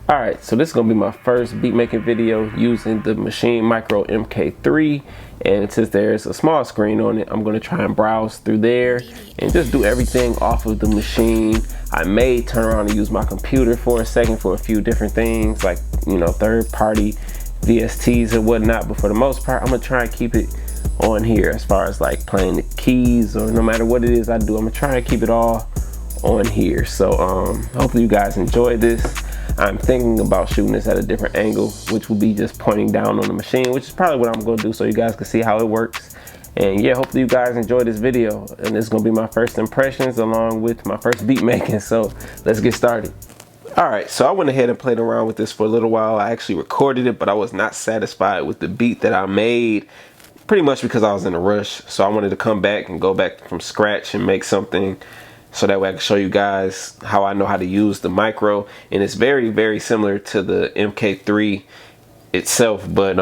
Alright, so this is going to be my first beat making video using the Maschine Mikro MK3, and since there's a small screen on it, I'm going to try and browse through there and just do everything off of the machine. I may turn around and use my computer for a second for a few different things like, you know, third-party VSTs and whatnot, but for the most part I'm going to try and keep it on here as far as like playing the keys or no matter what it is I do. I'm going to try and keep it all on here. So hopefully you guys enjoy this. I'm thinking about shooting this at a different angle, which will be just pointing down on the machine, which is probably what I'm going to do so you guys can see how it works. And yeah, hopefully you guys enjoy this video, and it's going to be my first impressions along with my first beat making. So let's get started. Alright, so I went ahead and played around with this for a little while. I actually recorded it, but I was not satisfied with the beat that I made, pretty much because I was in a rush. So I wanted to come back and go back from scratch and make something so that way I can show you guys how I know how to use the micro. And it's very, very similar to the MK3 itself, but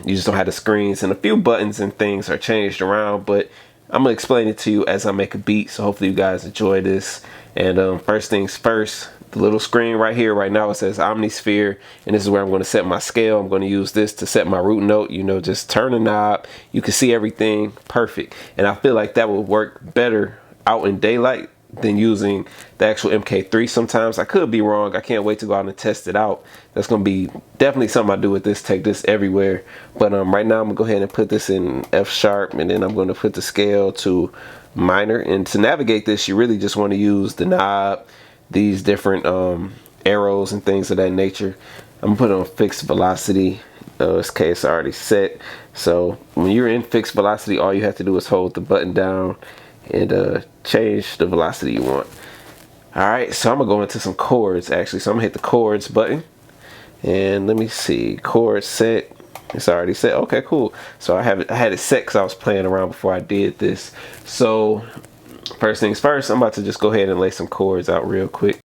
you just don't have the screens, and a few buttons and things are changed around, but I'm gonna explain it to you as I make a beat. So hopefully you guys enjoy this. And first things first, the little screen right here right now, it says Omnisphere, and this is where I'm going to set my scale. I'm going to use this to set my root note. You know, just turn the knob, you can see everything perfect, and I feel like that would work better out in daylight than using the actual MK3 sometimes. I could be wrong. I can't wait to go out and test it out. That's going to be definitely something I do with this, take this everywhere. But right now I'm going to go ahead and put this in F sharp, and then I'm going to put the scale to minor. And to navigate this, you really just want to use the knob, these different arrows and things of that nature. I'm going to put it on fixed velocity. This case already set. So when you're in fixed velocity, all you have to do is hold the button down and change the velocity you want. Alright, so I'm gonna go into some chords actually. So I'm gonna hit the chords button, and let me see, chords set. It's already set. Okay, cool. So I had it set because I was playing around before I did this. So first things first, I'm about to just go ahead and lay some chords out real quick.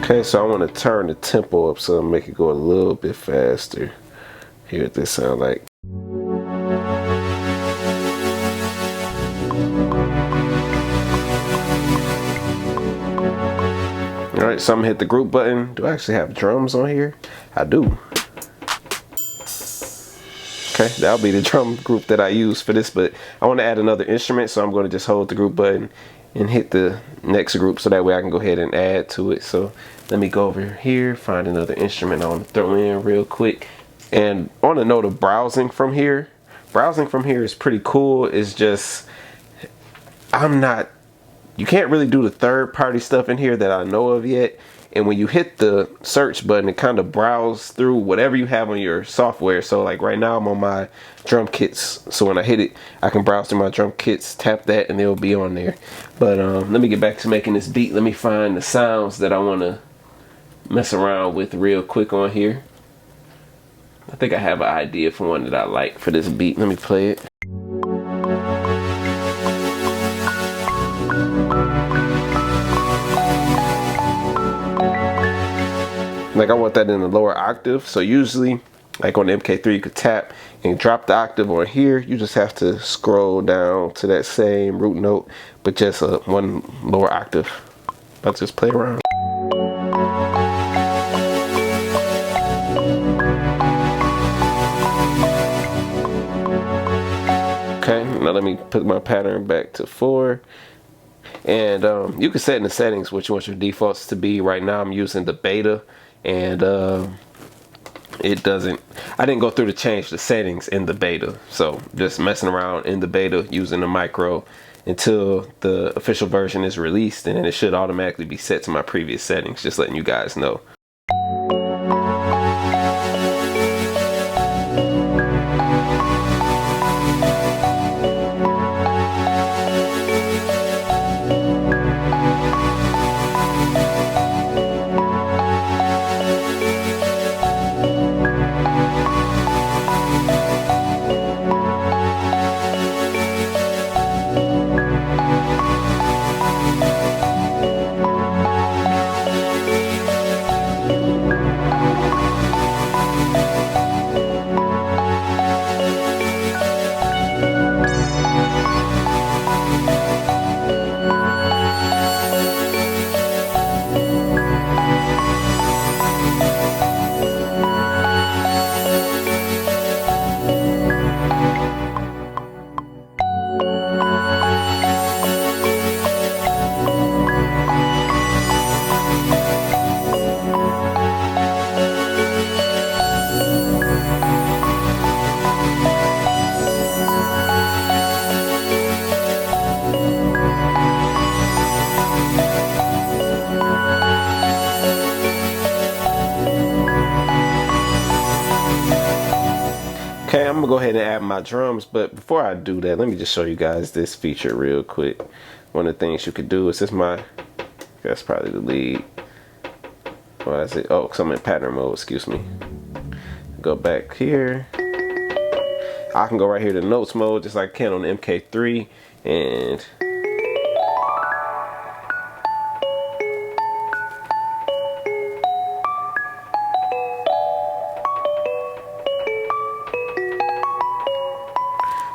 Okay, so I want to turn the tempo up so I'll make it go a little bit faster. Hear what this sound like. Alright, so I'm gonna hit the group button. Do I actually have drums on here? I do. Okay, that'll be the drum group that I use for this, but I want to add another instrument, so I'm going to just hold the group button and hit the next group so that way I can go ahead and add to it. So let me go over here, find another instrument I want to throw in real quick. And on the note of browsing from here is pretty cool. It's just, you can't really do the third-party stuff in here that I know of yet. And when you hit the search button, it kind of browse through whatever you have on your software. So like right now I'm on my drum kits. So when I hit it, I can browse through my drum kits, tap that, and it'll be on there. But let me get back to making this beat. Let me find the sounds that I want to mess around with real quick on here. I think I have an idea for one that I like for this beat. Let me play it. Like I want that in the lower octave. So usually like on the MK3 you could tap and drop the octave on here. You just have to scroll down to that same root note, but just one lower octave. I'll just play around. Okay, now let me put my pattern back to 4. And you can set in the settings what you want your defaults to be. Right now I'm using the beta, and I didn't go through to change the settings in the beta, so just messing around in the beta using the micro until the official version is released, and then it should automatically be set to my previous settings, just letting you guys know. go ahead and add my drums, but before I do that, let me just show you guys this feature real quick. One of the things you could do is that's probably the lead. Why is it? Oh, because I'm in pattern mode, excuse me. Go back here. I can go right here to notes mode just like I can on the MK3, and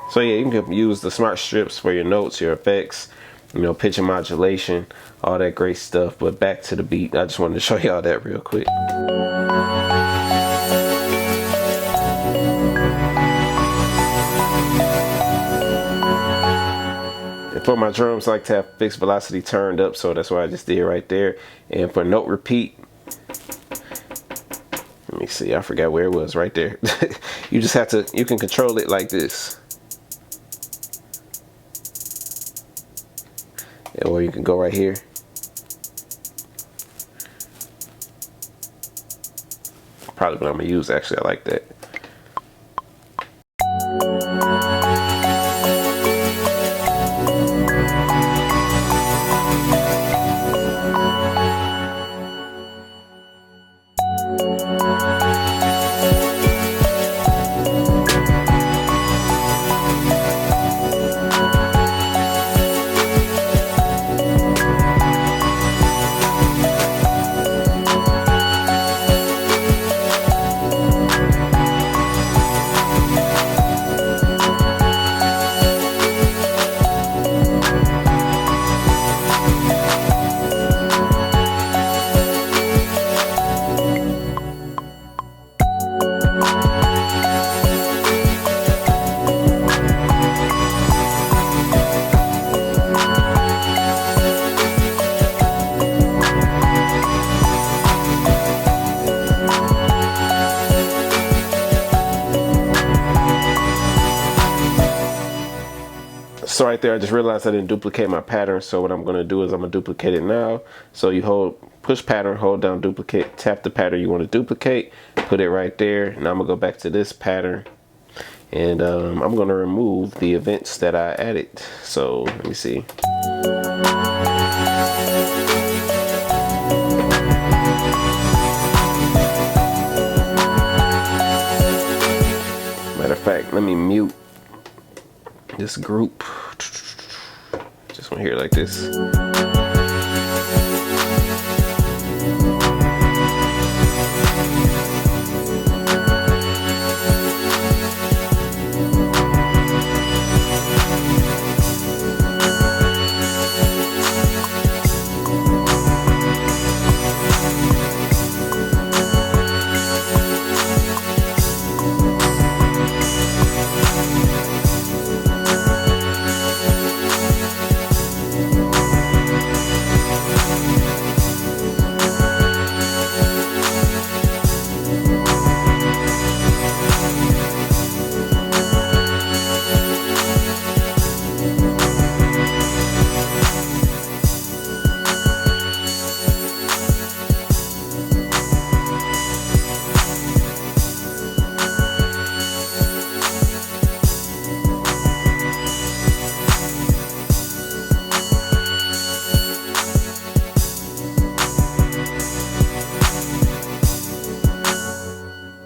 so yeah, you can use the smart strips for your notes, your effects, you know, pitch and modulation, all that great stuff. But back to the beat, I just wanted to show y'all that real quick. And for my drums, I like to have fixed velocity turned up, so that's what I just did right there. And for note repeat, let me see, I forgot where it was, right there. You just have to, you can control it like this. Or you can go right here. Probably what I'm gonna use, actually. I like that. So right there, I just realized I didn't duplicate my pattern. So what I'm going to do is I'm going to duplicate it now. So you push pattern, hold down duplicate, tap the pattern you want to duplicate, put it right there. Now I'm going to go back to this pattern, and I'm going to remove the events that I added. So let me see. Matter of fact, let me mute this group. Just want to hear it like this.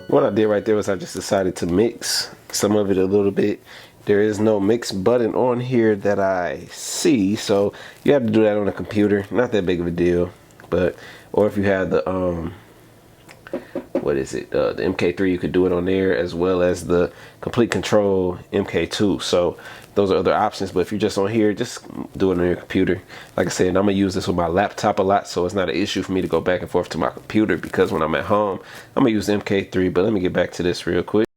What I did right there was I just decided to mix some of it a little bit. There is no mix button on here that I see, so you have to do that on a computer. Not that big of a deal, but or if you have the what is it, the MK3, you could do it on there, as well as the Complete Control MK2. So those are other options, but if you're just on here, just do it on your computer. Like I said, I'm gonna use this with my laptop a lot, so it's not an issue for me to go back and forth to my computer, because when I'm at home, I'm gonna use the MK3. But let me get back to this real quick.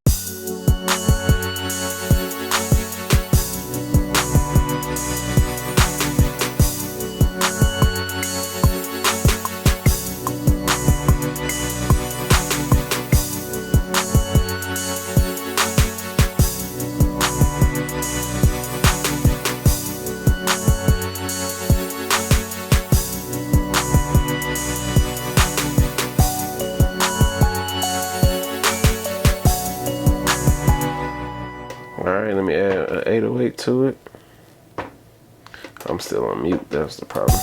into it. I'm still on mute, that's the problem.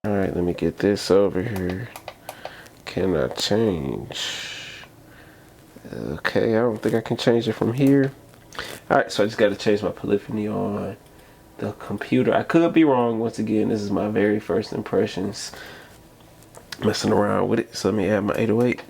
Alright, let me get this over here. Can I change? Okay, I don't think I can change it from here. Alright, so I just got to change my polyphony on the computer. I could be wrong. Once again, this is my very first impressions messing around with it. So let me add my 808.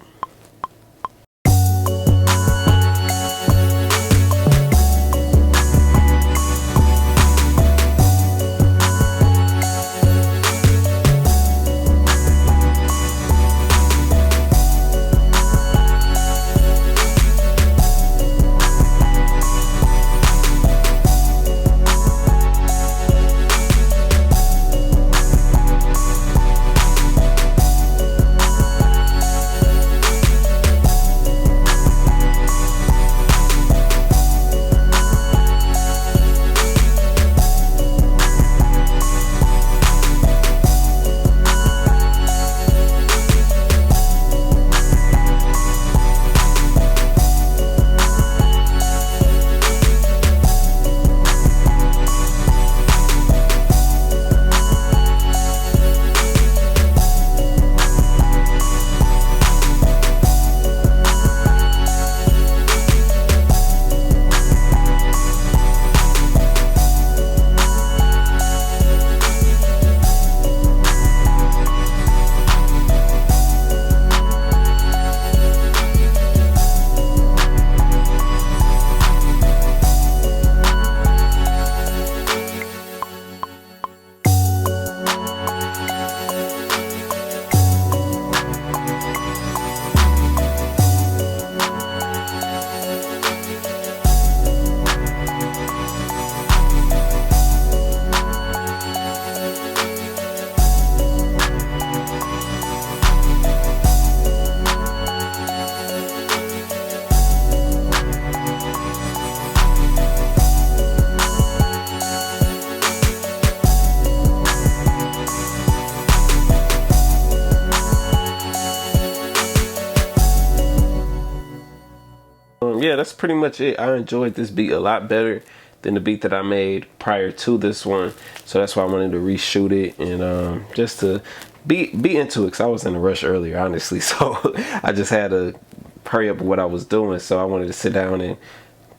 Yeah, that's pretty much it. I enjoyed this beat a lot better than the beat that I made prior to this one, so that's why I wanted to reshoot it and just to be into it, because I was in a rush earlier, honestly. So I just had to hurry up with what I was doing, so I wanted to sit down and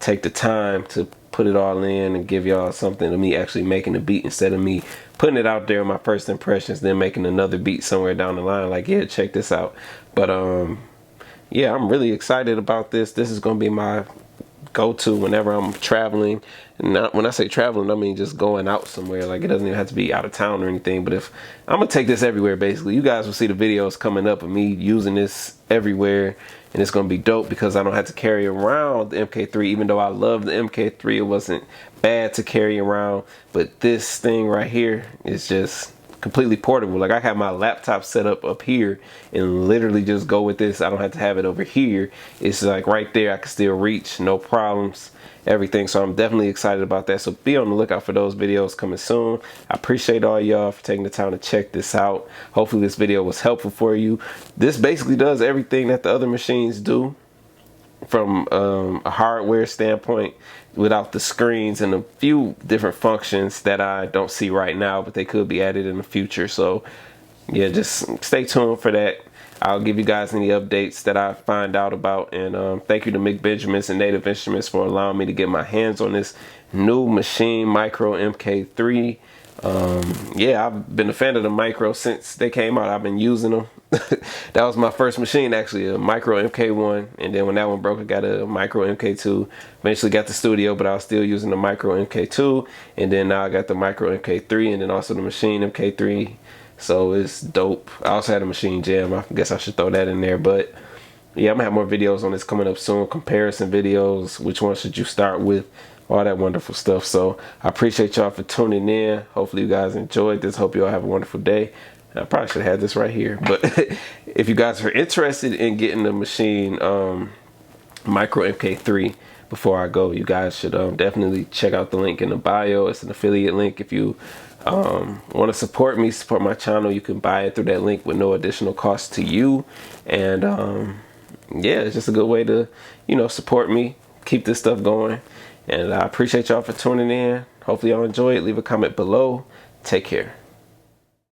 take the time to put it all in and give y'all something of me actually making the beat, instead of me putting it out there, my first impressions, then making another beat somewhere down the line like, yeah, check this out. But yeah, I'm really excited about this. This is going to be my go-to whenever I'm traveling. And not, when I say traveling, I mean just going out somewhere. Like, it doesn't even have to be out of town or anything. But if I'm going to take this everywhere, basically. You guys will see the videos coming up of me using this everywhere. And it's going to be dope because I don't have to carry around the MK3. Even though I love the MK3, it wasn't bad to carry around. But this thing right here is just completely portable. Like, I have my laptop set up here and literally just go with this. I don't have to have it over here. It's like right there. I can still reach, no problems, everything. So I'm definitely excited about that. So be on the lookout for those videos coming soon. I appreciate all y'all for taking the time to check this out. Hopefully this video was helpful for you. This basically does everything that the other machines do from a hardware standpoint, without the screens and a few different functions that I don't see right now, but they could be added in the future. So yeah, just stay tuned for that. I'll give you guys any updates that I find out about. And thank you to Mick Benjamins and Native Instruments for allowing me to get my hands on this new Maschine Mikro MK3. Yeah, I've been a fan of the Micro since they came out. I've been using them. That was my first machine, actually, a Micro MK1. And then when that one broke, I got a Micro MK2. Eventually got the Studio, but I was still using the Micro MK2. And then now I got the Micro MK3 and then also the Maschine MK3. So it's dope. I also had a Machine Jam. I guess I should throw that in there. But yeah, I'm gonna have more videos on this coming up soon. Comparison videos. Which one should you start with? all that wonderful stuff. So I appreciate y'all for tuning in. Hopefully you guys enjoyed this. Hope you all have a wonderful day. I probably should have had this right here, but if you guys are interested in getting the Maschine Micro MK3 before I go, you guys should definitely check out the link in the bio. It's an affiliate link. If you want to support me, support my channel, you can buy it through that link with no additional cost to you. And yeah, it's just a good way to, you know, support me, keep this stuff going. And I appreciate y'all for tuning in. Hopefully y'all enjoy it. Leave a comment below. Take care.